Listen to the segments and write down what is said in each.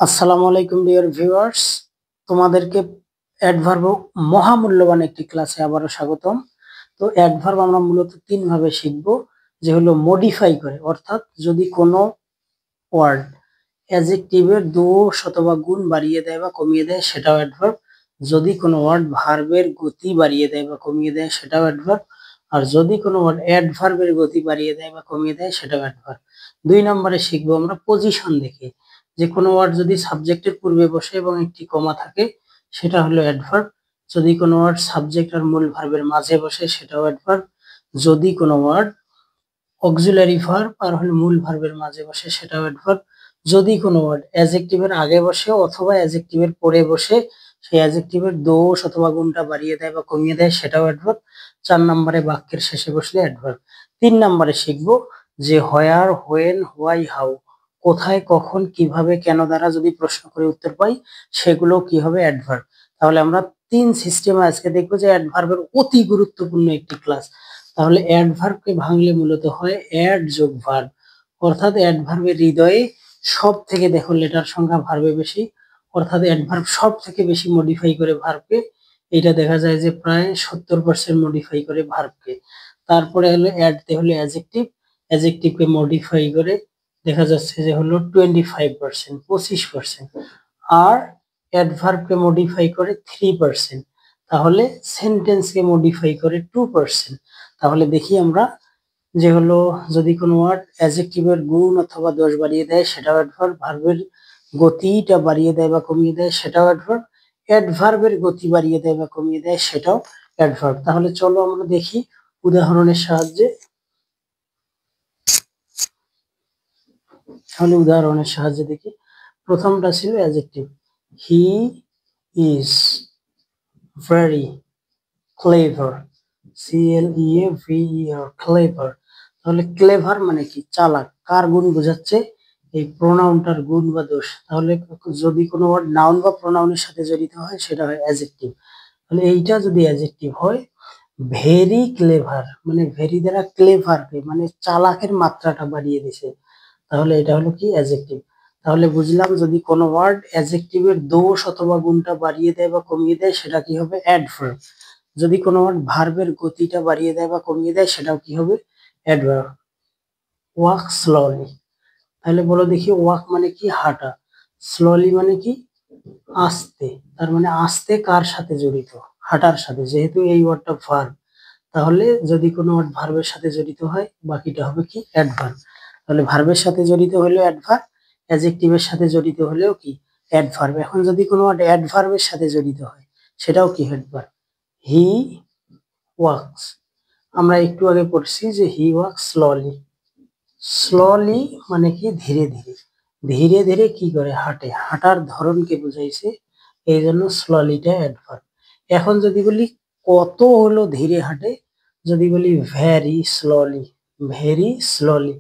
আসসালামু আলাইকুম dear viewers, তোমাদেরকে অ্যাডভার্ব মহামূল্যবান একটি ক্লাসে আবারও স্বাগতম। তো অ্যাডভার্ব আমরা মূলত তিন ভাবে শিখব, যে হলো মডিফাই করে, অর্থাৎ যদি কোনো ওয়ার্ড অ্যাডজেক্টিভের দোষ অথবা গুণ বাড়িয়ে দেয় বা কমিয়ে দেয় সেটাও অ্যাডভার্ব। যদি কোনো ওয়ার্ড ভার্বের গতি বাড়িয়ে দেয় বা কমিয়ে দেয় সেটাও অ্যাডভার্ব। আর যদি কোনো ওয়ার্ড অ্যাডভার্বের গতি বাড়িয়ে দেয় বা কমিয়ে দেয় সেটাও অ্যাডভার্ব। 2 নম্বরে শিখবো আমরা পজিশন দেখে, যে কোনো ওয়ার্ড যদি সাবজেক্টের পূর্বে বসে এবং একটি কমা থাকে সেটা হলো অ্যাডভার্ব। যদি কোনো ওয়ার্ড সাবজেক্ট আর মূল ভার্বের মাঝে বসে সেটাও অ্যাডভার্ব। যদি কোনো ওয়ার্ড অক্সিলারি ভার্ব আর হলো মূল ভার্বের মাঝে বসে সেটাও অ্যাডভার্ব। যদি কোনো ওয়ার্ড অ্যাডজেক্টিভের আগে বসে অথবা অ্যাডজেক্টিভের পরে বসে সেই অ্যাডজেক্টিভের দোষ অথবা গুণটা বাড়িয়ে দেয় বা কমিয়ে দেয় সেটাও অ্যাডভার্ব। 4 নম্বরে বাক্যের শেষে বসলে অ্যাডভার্ব। 3 নম্বরে শিখবো যে হোয়ার, হোয়েন, হোয়াই, হাউ, কোথায়, কখন, কিভাবে, কেন দ্বারা যদি প্রশ্ন করে উত্তর পাই সেগুলো কি হবে অ্যাডভার্ব। তাহলে আমরা 3 সিস্টেমে আজকে দেখবো, যে অ্যাডভার্বের অতি গুরুত্বপূর্ণ একটি ক্লাস। তাহলে অ্যাডভার্বকে ভাঙলে মূলত হয় অ্যাড যোগ ভার্ব, অর্থাৎ অ্যাডভার্বের হৃদয়ে সব থেকে, দেখো লেটার সংখ্যা ভার্বে বেশি, অর্থাৎ অ্যাডভার্ব সব থেকে বেশি মডিফাই করে ভার্বকে। এটা দেখা যায় যে প্রায় 70% মডিফাই করে ভার্বকে। তারপরে হলো অ্যাডতে হলো অ্যাডজেক্টিভ, অ্যাডজেক্টিভকে মডিফাই করে দেখা যাচ্ছে যে হলো 25%, 25%। আর অ্যাডভার্বকে মডিফাই করে 3%। তাহলে সেন্টেন্সকে মডিফাই করে 2%। তাহলে দেখি আমরা, যে হলো যদি কোনো ওয়ার্ড অ্যাডজেক্টিভের গুণ অথবা দোষ বাড়িয়ে দেয় সেটাও অ্যাডভার্ব, ভার্বের গতিটা বাড়িয়ে দেয় বা কমিয়ে দেয় সেটাও অ্যাডভার্ব, অ্যাডভার্বের গতি বাড়িয়ে দেয় বা কমিয়ে দেয় সেটাও অ্যাডভার্ব। তাহলে চলো আমরা দেখি উদাহরণের সাহায্যে। তাহলে উদাহরণের সাহায্যে দেখি। প্রথমটা ছিল adjective, he is very clever, CLEVER, clever. তাহলে ক্লেভার মানে কি? চালাক। কার গুণ বোঝাচ্ছে? এই প্রোনাউনটার গুণ বা দোষ। তাহলে যদি কোনো ওয়ার্ড নাউন বা প্রোনাউনের সাথে জড়িত হয় সেটা হয় অ্যাডজেক্টিভ। তাহলে এইটা যদি অ্যাডজেক্টিভ হয়, ভেরি ক্লেভার মানে ভেরি দ্বারা ক্লেভারকে মানে চালাকের মাত্রাটা বাড়িয়ে দিছে, তাহলে এটা হলো কি? অ্যাডজেক্টিভ। তাহলে বুঝলাম, যদি কোনো ওয়ার্ড অ্যাডজেক্টিভের দোষ অথবা গুণটা বাড়িয়ে দেয় বা কমিয়ে দেয় সেটা কি হবে? অ্যাডভার্ব। যদি কোনো ওয়ার্ড ভার্বের গতিটা বাড়িয়ে দেয় বা কমিয়ে দেয় সেটাও কি হবে? অ্যাডভার্ব। ওয়াক স্লোলি, তাহলে বলো দেখি, ওয়াক মানে কি? হাঁটা। স্লোলি মানে কি? আস্তে। তার মানে আস্তে কার সাথে জড়িত? হাঁটার সাথে। যেহেতু এই ওয়ার্ডটা ভার্ব, তাহলে যদি কোনো ওয়ার্ড ভার্বের সাথে জড়িত হয় বাকিটা হবে কি? অ্যাডভার্ব। তাহলে ভার্বের সাথে জড়িত হলেও অ্যাডভার্ব, অ্যাডজেক্টিভের সাথে জড়িত হলেও কি? অ্যাডভার্ব। এখন যদি কোনো ওয়ার্ড অ্যাডভার্বের সাথে জড়িত হয় সেটাও কি? অ্যাডভার্ব। হি ওয়াক্স, আমরা একটু আগে পড়ছি যে হি ওয়াক্স স্লোলি। স্লোলি মানে কি? ধীরে ধীরে। ধীরে ধীরে কি করে? হাঁটে। হাঁটার ধরনকে বুঝাইছে, এই জন্য স্লোলিটা অ্যাডভার্ব। এখন যদি বলি কত হলো ধীরে হাঁটে, যদি বলি very slowly, very slowly.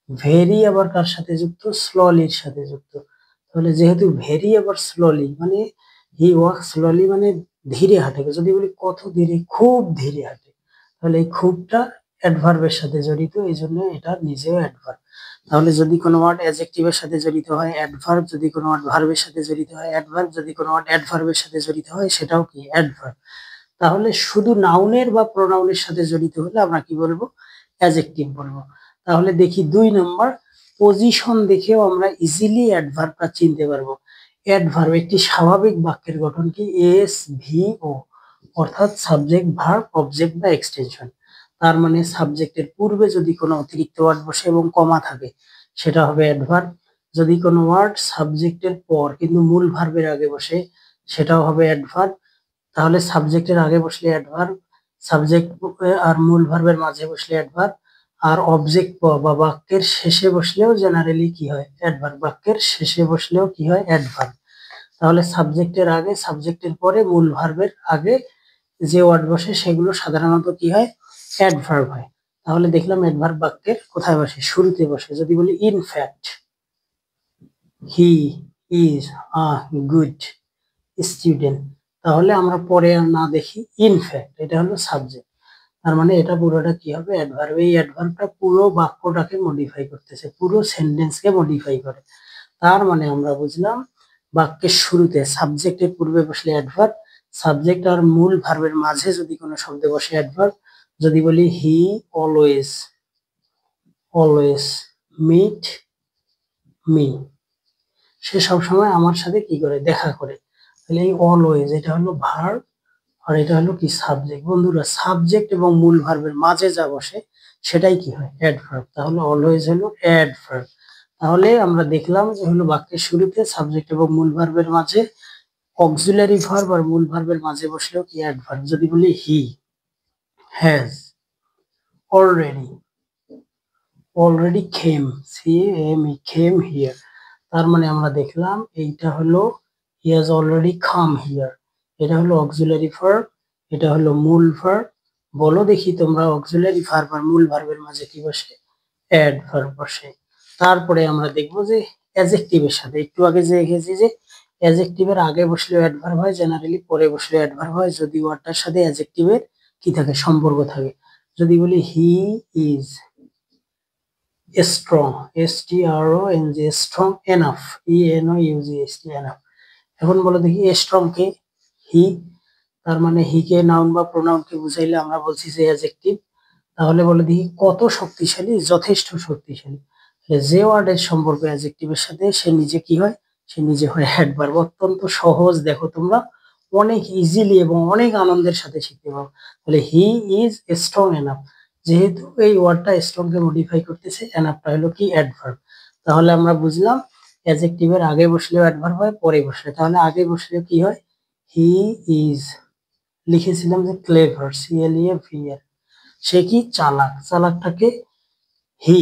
Very আবার কার সাথে যুক্ত? স্লোলির সাথে যুক্ত। তাহলে যেহেতু ভেরি আবার স্লোলি মানে হি ওয়াক স্লোলি মানে ধীরে হাঁটে। যদি বলি কত ধীরে, খুব ধীরে হাঁটে, তাহলে এই খুবটা অ্যাডভার্বের সাথে জড়িত, এই জন্য এটা নিজেও অ্যাডভার্ব। তাহলে যদি কোনো ওয়ার্ড অ্যাডজেক্টিভের সাথে জড়িত হয় অ্যাডভার্ব, যদি কোনো ওয়ার্ড ভার্বের সাথে জড়িত হয় অ্যাডভার্ব, যদি কোনো ওয়ার্ড অ্যাডভার্বের সাথে জড়িত হয় সেটাও কি? অ্যাডভার্ব। তাহলে শুধু নাউনের বা প্রোনাউনের সাথে জড়িত হলে আমরা কি বলবো? অ্যাডজেক্টিভ বলবো। তাহলে দেখি 2 নম্বর, পজিশন দেখেও আমরা ইজিলি অ্যাডভার্বটা চিনতে পারবো। অ্যাডভার্ব একটি স্বাভাবিক বাক্যের গঠন কি? SVO, অর্থাৎ সাবজেক্ট, ভার্ব, অবজেক্ট বা এক্সটেনশন। তার মানে সাবজেক্টের পূর্বে যদি কোনো অতিরিক্ত ওয়ার্ড বসে এবং কমা থাকে সেটা হবে অ্যাডভার্ব। যদি কোনো ওয়ার্ড সাবজেক্টের পর কিন্তু মূল ভার্বের আগে বসে সেটাও হবে অ্যাডভার্ব। তাহলে সাবজেক্টের আগে বসলে অ্যাডভার্ব, সাবজেক্ট আর মূল ভার্বের মাঝে বসলে অ্যাডভার্ব, আর অবজেক্ট বা বাক্যের শেষে বসলেও জেনারেলি কি হয়? অ্যাডভার্ব। বাক্যের শেষে বসলেও কি হয়? অ্যাডভার্ব। তাহলে সাবজেক্টের আগে, সাবজেক্টের পরে, মূল ভার্বের আগে যে ওয়ার্ড বসে সেগুলো সাধারণত কি হয়? অ্যাডভার্ব হয়। তাহলে দেখলাম অ্যাডভার্ব বাক্যের কোথায় বসে? শুরুতে বসে। যদি বলি in fact he is a good student, তাহলে আমরা পরে আর না দেখি ইনফ্যাক্ট, এটা হলো সাবজেক্ট। তার মানে এটা পুরোটা কি হবে? অ্যাডভার্ব। এই অ্যাডভার্বটা পুরো বাক্যটাকে মডিফাই করতেছে, পুরো সেন্টেন্সকে মডিফাই করে। তার মানে আমরা বুঝলাম বাক্যের শুরুতে সাবজেক্টের পূর্বে বসলে অ্যাডভার্ব, সাবজেক্ট আর মূল ভার্বের মাঝে যদি কোনো শব্দ বসে অ্যাডভার্ব। যদি বলি he always always meet me, সে সবসময় আমার সাথে কি করে দেখা করে, তাহলে এই অলওয়েজ এটা হলো ভার্ব আর এটা হলো কি সাবজেক্ট। বন্ধুরা সাবজেক্ট এবং মূল ভার্বের মাঝে যা বসে সেটাই কি হয় অ্যাডভার্ব, তাহলে অলওয়েজ হলো অ্যাডভার্ব। তাহলে আমরা দেখলাম যে হলো বাক্যের শুরুতে সাবজেক্ট এবং মূল ভার্বের মাঝে অক্সিলারি ভার্ব আর মূল ভার্বের মাঝে বসলেও কি অ্যাডভার্ব। যদি বলি he has already already came, C M E came here, তার মানে আমরা দেখলাম এইটা হলো he has already come here, এটা হলো অক্সিলারি ভার্ব, এটা হলো মূল ভার্ব। বলো দেখি তোমরা অক্সিলারি ভার্ব আর মূল ভার্বের মাঝে কি বসে অ্যাডভার্ব বসে। তারপরে আমরা দেখবো যে অ্যাডজেক্টিভের সাথে একটু আগে যে দেখেছি যে অ্যাডজেক্টিভের আগে বসলেও অ্যাডভার্ব হয়, জেনারেলি পরে বসলেও অ্যাডভার্ব হয় যদি ওয়ার্ডটার সাথে অ্যাডজেক্টিভের কি থাকে সম্পর্ক থাকে। যদি বলি he is strong, STRONG, strong enough, ENOUGH enough. এখন বলো দেখি স্ট্রং কে, হি, তার মানে হি কে নাউন বা প্রোনাউন কে বুঝাইলে আমরা বলছি যে অ্যাডজেক্টিভ। তাহলে বলে দেখি কত শক্তিশালী, যথেষ্ট শক্তিশালী, যে ওয়ার্ডের সম্পর্ক অ্যাডজেক্টিভের সাথে সে নিজে কি হয়, সে নিজে হয় অ্যাডভার্ব। অত্যন্ত সহজ, দেখো তোমরা অনেক ইজিলি এবং অনেক আনন্দের সাথে শিখতে পারো। তাহলে হি ইজ স্ট্রং এনাফ, যেহেতু এই ওয়ার্ডটা স্ট্রং কে মডিফাই করতেছে, এনাফটা হলো কি অ্যাডভার্ব। তাহলে আমরা বুঝলাম অ্যাডজেক্টিভের আগে বসলেও অ্যাডভার্ব হয়, পরে বসলে, তাহলে আগে বসলে কি হয় হি ইজ, লিখেছিলাম যে ক্লেভার, CLEVR, সে কি চালাক, চালাকটাকে হি,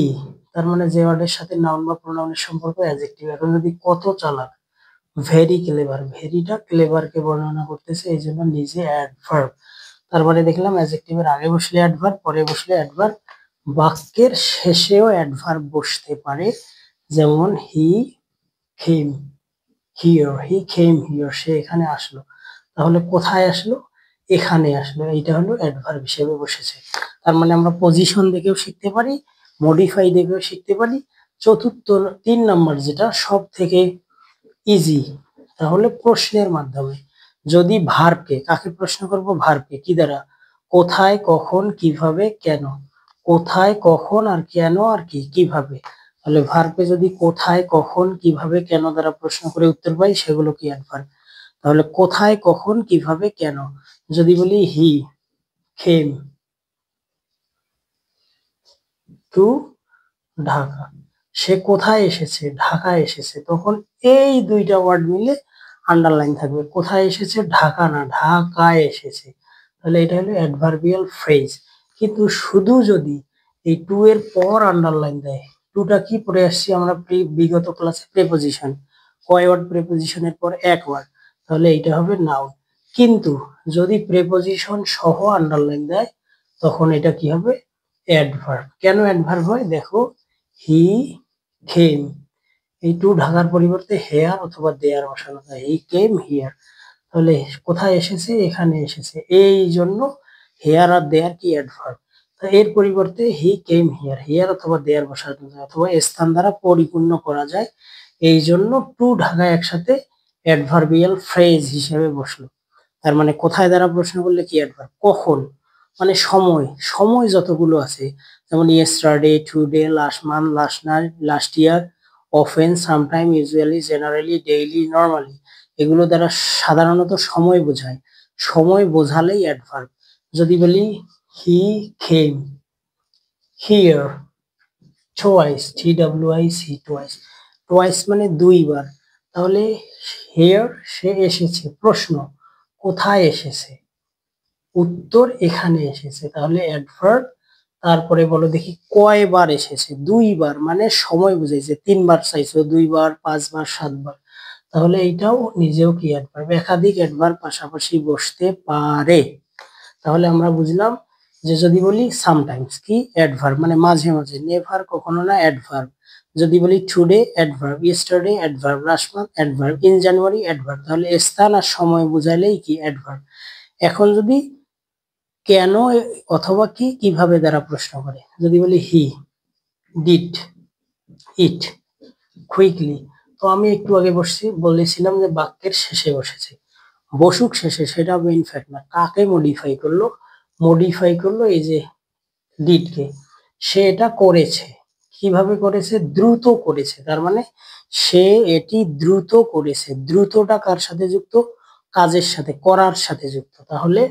তার মানে যে ওয়ার্ডের সাথে নাউন বা প্রোনাউনের সম্পর্ক অ্যাডজেক্টিভ। এখন যদি কত চালাক, ভেরি ক্লেভার, ভেরিটা ক্লেভারকে বর্ণনা করতেছে এই জন্য নিজে অ্যাডভার্ব। তার মানে দেখলাম অ্যাডজেক্টিভের আগে বসলে অ্যাডভার্ব, পরে বসলে অ্যাডভার্ব, বাক্যের শেষেও অ্যাডভার্ব বসতে পারে। যেমন হি came here, he came here, সে এখানে আসলো, তাহলে কোথায় আসলো, এখানে আসলো, এইটা হলো অ্যাডভার্ব হিসেবে বসেছে। তার মানে আমরা পজিশন দেখেও শিখতে পারি, মডিফাই দেখেও শিখতে পারি। চতুর্থ 3 নম্বর যেটা সব থেকে ইজি, তাহলে প্রশ্নের মাধ্যমে। যদি ভার্বকে, কাকে প্রশ্ন করব, ভার্বকে কি দ্বারা, কোথায় কখন কিভাবে কেন, কোথায় কখন আর কেন আর কি কিভাবে। তাহলে ভার্বকে যদি কোথায় কখন কিভাবে কেন দ্বারা প্রশ্ন করে উত্তর পাই সেগুলো কি অ্যাডভার্ব। তাহলে কোথায় কখন কিভাবে কেন, যদি বলি হি কেম টু ঢাকা, সে কোথায় এসেছে, ঢাকায় এসেছে, তখন এই দুইটা ওয়ার্ড মিলে আন্ডারলাইন থাকবে, কোথায় এসেছে, ঢাকা না ঢাকায় এসেছে, তাহলে এটা হলো অ্যাডভার্বিয়াল ফ্রেজ। কিন্তু শুধু যদি এই টু এর পর আন্ডারলাইন দেয়, টুটা কি পড়ে আসছি আমরা বিগত ক্লাসে, প্রেপোজিশন, কয় ওয়ার্ড প্রেপোজিশনের পর এক ওয়ার্ড, তাহলে এইটা হবে নাউন। কিন্তু যদি প্রেপোজিশন সহ আন্ডারলাইন দেয় তখন এটা কি হবে অ্যাডভার্ব। কেন অ্যাডভার্ব হয় দেখো, হি কেম, এই টু ঢাকার পরিবর্তে হেয়ার অথবা দেয়ার বসানো যায়, হি কেম হিয়ার, তাহলে কোথায় এসেছে, এখানে এসেছে, এই জন্য হেয়ার আর দেয়ার কি অ্যাডভার্ব। তো এর পরিবর্তে হি কেম হিয়ার, হিয়ার অথবা দেয়ার বসানো যায় অথবা স্থান দ্বারা পরিপূর্ণ করা যায়, এই জন্য টু ঢাকা একসাথে অ্যাডভার্বিয়াল ফ্রেজ হিসেবে বসলো। তার মানে কোথায় দ্বারা প্রশ্ন করলে কি অ্যাডভার্ব, কখন মানে সময়, সময় যতগুলো আছে, যেমন yesterday, today, last month, last night, last year, often, sometime, usually, generally, daily, normally, এগুলো দ্বারা সাধারণত সময় বোঝায়, সময় বোঝালেই অ্যাডভার্ব। যদি বলি he came here twice, TWIC twice, twice মানে দুইবার, তাহলে হিয়ার সে এসেছে, প্রশ্ন কোথায় এসেছে, উত্তর এখানে এসেছে, তাহলে অ্যাডভার্ব। তারপরে বলো দেখি কয়বার এসেছে, দুইবার মানে সময় বুঝাইছে, 3বার চাইছো, 2বার, 5বার, 7বার, তাহলে এইটাও নিজেও কি অ্যাডভার্ব, একাধিক অ্যাডভার্ব পাশাপাশি বসতে পারে। তাহলে আমরা বুঝলাম যে যদি বলি সামটাইমস কি অ্যাডভার্ব মানে মাঝে মাঝে, নেভার কখনো না অ্যাডভার্ব। যদি বলি today adverb, yesterday adverb, last month adverb, in January adverb, তাহলে স্থান আর সময় বুঝাইলেই কি অ্যাডভার্ব। এখন যদি কেন অথবা কি কিভাবে দ্বারা প্রশ্ন করে, যদি বলি হি ডিড ইট কুইকলি, আমি একটু আগে বলেছিলাম যে বাক্যের শেষে বসেছে, বসুক শেষে সেটা মেইন ফ্যাক্ট না, কাকে মডিফাই করলো এই যে ডিডকে, সে এটা করেছে। কিভাবে করেছে? দ্রুত করেছে। তার মানে সে এটি দ্রুত করেছে। দ্রুতটা কার সাথে যুক্ত? কাজের সাথে, করার সাথে যুক্ত। তাহলে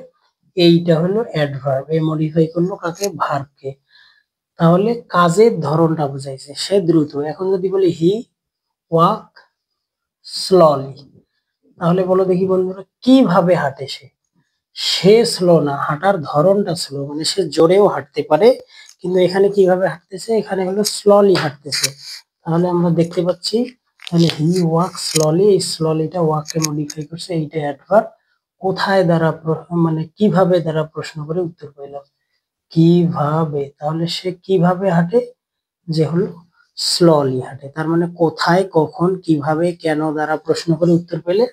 এইটা হলো অ্যাডভার্ব। এ মডিফাই করলো কাকে? ভার্বকে। তাহলে কাজের ধরনটা বুঝাইছে, সে দ্রুত। এখন যদি বলি হি ওয়াক স্ললি, তাহলে বলো দেখি বন্ধুরা কিভাবে হাঁটে সে? সে স্লো না, হাঁটার ধরনটা স্লো, মানে সে জোরেও হাঁটতে পারে, কিন্তু এখানে কিভাবে হাঁটতেছে? এখানে হলো স্ললি হাঁটতেছে। তাহলে আমরা দেখতে পাচ্ছি তাহলে হি ওয়াক স্ললি, এই স্ললিটা ওয়াককে মডিফাই করছে, এইটা অ্যাডভার্ব। কোথায় দ্বারা মানে কিভাবে দ্বারা প্রশ্ন করে উত্তর পেলাম, কিভাবে। তাহলে সে কিভাবে হাঁটে? যে হলো স্ললি হাঁটে। তার মানে কোথায়, কখন, কিভাবে, কেন দ্বারা প্রশ্ন করে উত্তর পেলে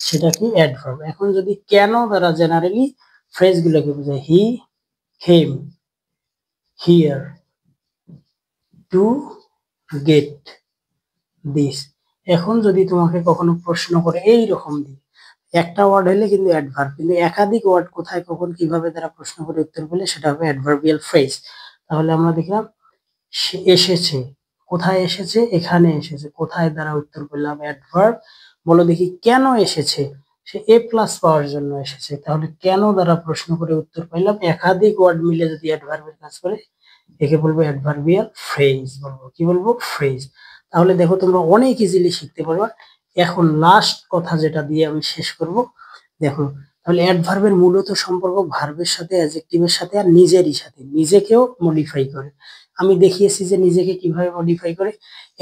সেটা কি? অ্যাডভার্ব। এখন যদি কেন দ্বারা জেনারেলি ফ্রেজগুলোকে বোঝায়, he came here to get this. এখন যদি তোমাকে কখনো প্রশ্ন করে এই রকম দিয়ে, একটা ওয়ার্ড হলে কিন্তু অ্যাডভার্ব, কিন্তু একাধিক ওয়ার্ড কোথায়, কখন, কিভাবে দ্বারা প্রশ্ন করে উত্তর পেলে সেটা হবে অ্যাডভার্বিয়াল ফ্রেজ। তাহলে আমরা দেখলাম সে এসেছে, কোথায় এসেছে? এখানে এসেছে। কোথায় দ্বারা উত্তর পেলাম? অ্যাডভার্ব। বলো দেখি কেন এসেছে? সে এ প্লাস পাওয়ার জন্য এসেছে। তাহলে কেন দ্বারা প্রশ্ন করে উত্তর পেলাম। একাধিক ওয়ার্ড মিলে যদি অ্যাডভার্বের কাজ করে একে বলবো অ্যাডভার্বিয়াল ফ্রেজ। বলবো কি? বলবো ফ্রেজ। তাহলে দেখো তোমরা অনেক ইজিলি শিখতে পারবা। এখন লাস্ট কথা যেটা দিয়ে আমি শেষ করব, দেখো তাহলে অ্যাডভার্বের মূলত সম্পর্ক ভার্বের সাথে, অ্যাডজেক্টিভের সাথে, আর নিজেরই সাথে। নিজেকেও মডিফাই করে। আমি দেখিয়েছি যে নিজেকে কিভাবে মডিফাই করে।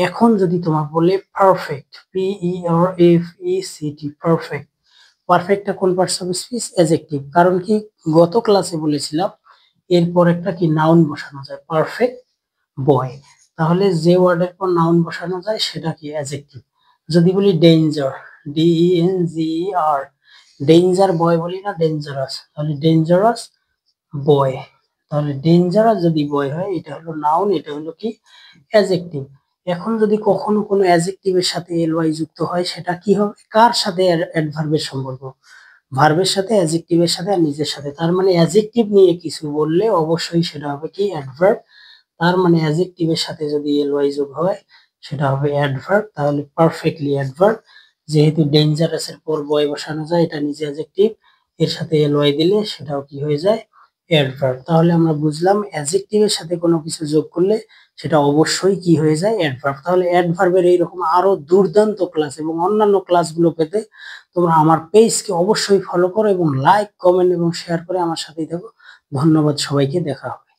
এখন যদি তোমার বলে পারফেক্ট, PERFECT, পারফেক্ট, পারফেক্টটা কোন পার্টস অফ স্পিচ? অ্যাডজেক্টিভ। কারণ কি? গত ক্লাসে বলেছিলাম এরপর একটা কি নাউন বসানো যায়, পারফেক্ট বয়। তাহলে যে ওয়ার্ডের পর নাউন বসানো যায় সেটা কি? অ্যাডজেক্টিভ। যদি বলি ডেঞ্জার, DENGER, ডেঞ্জার বয় বলি না, ডেঞ্জারাস, তাহলে ডেঞ্জারাস বয়। তাহলে ডেঞ্জারাস যদি বয় হয় এটা হলো নাউন, এটা হলো কি? অ্যাডজেক্টিভ। এখন যদি কখনো কোনো অ্যাডজেক্টিভের সাথে এলওয়াই যুক্ত হয় সেটা কি হবে? কার সাথে? অ্যাডভার্বের সম্পর্ক, ভার্বের সাথে, অ্যাডজেক্টিভের সাথে, আর নিজের সাথে। তার মানে অ্যাডজেক্টিভ নিয়ে কিছু বললে অবশ্যই সেটা হবে কি? অ্যাডভার্ব। তার মানে অ্যাডজেক্টিভের সাথে যদি এলওয়াই যোগ হয় সেটা হবে অ্যাডভার্ব। তাহলে পারফেক্টলি অ্যাডভার্ব। যেহেতু ডেঞ্জারাস এর পর বয় বসানো যায়, এটা নিজে অ্যাডজেক্টিভ, এর সাথে এলওয়াই দিলে সেটাও কি হয়ে যায়? অ্যাডভার্ব। তাহলে আমরা বুঝলাম অ্যাডজেক্টিভের সাথে কোনো কিছু যোগ করলে সেটা অবশ্যই কি হয়ে যায়? অ্যাডভার্ব। তাহলে অ্যাডভার্বের এইরকম আরো দুর্দান্ত ক্লাস এবং অন্যান্য ক্লাসগুলো পেতে তোমরা আমার পেজকে অবশ্যই ফলো করো এবং লাইক, কমেন্ট এবং শেয়ার করে আমার সাথেই থাকো। ধন্যবাদ সবাইকে, দেখা হবে।